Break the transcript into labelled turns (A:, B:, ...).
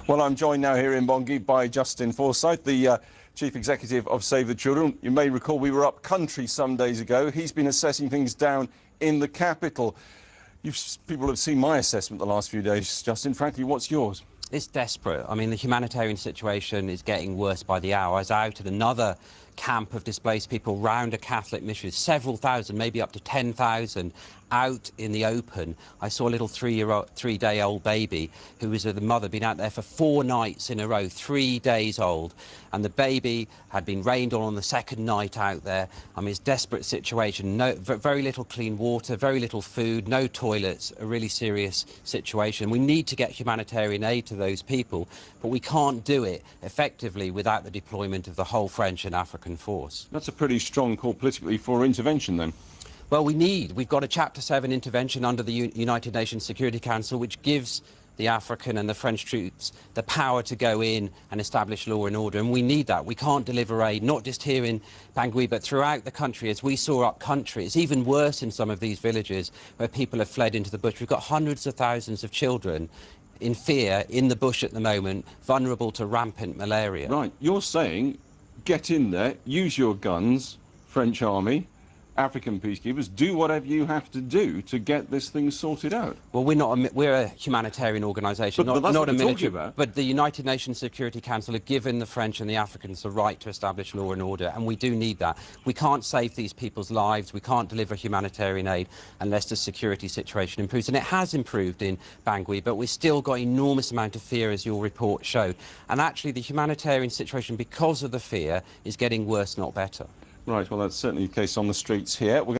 A: Well, I'm joined now here in Bangui by Justin Forsyth, the Chief Executive of Save the Children. You may recall we were up country some days ago. He's been assessing things down in the capital. People have seen my assessment the last few days. Justin, frankly, what's yours?
B: It's desperate. I mean, the humanitarian situation is getting worse by the hour. I was out at another camp of displaced people round a Catholic mission, several thousand, maybe up to 10,000, out in the open. I saw a little three-day-old baby who was with the mother, been out there for 4 nights in a row, 3 days old, and the baby had been rained on the second night out there. I mean, it's a desperate situation. Very little clean water, very little food, no toilets, a really serious situation. We need to get humanitarian aid to those people, but we can't do it effectively without the deployment of the whole French and African force.
A: That's a pretty strong call politically for intervention, then.
B: Well, we've got a Chapter 7 intervention under the United Nations Security Council, which gives the African and the French troops the power to go in and establish law and order, and we need that. We can't deliver aid, not just here in Bangui, but throughout the country. As we saw up country, it's even worse in some of these villages where people have fled into the bush. We've got hundreds of thousands of children in fear in the bush at the moment, vulnerable to rampant malaria.
A: Right, you're saying get in there, use your guns, French army, African peacekeepers, do whatever you have to do to get this thing sorted out.
B: Well, we're a humanitarian organisation,
A: but
B: not a military.
A: About.
B: But the United Nations Security Council have given the French and the Africans the right to establish law and order, and we do need that. We can't save these people's lives, we can't deliver humanitarian aid unless the security situation improves. And it has improved in Bangui, but we've still got an enormous amount of fear, as your report showed. And actually, the humanitarian situation, because of the fear, is getting worse, not better.
A: Right, well, that's certainly the case on the streets here.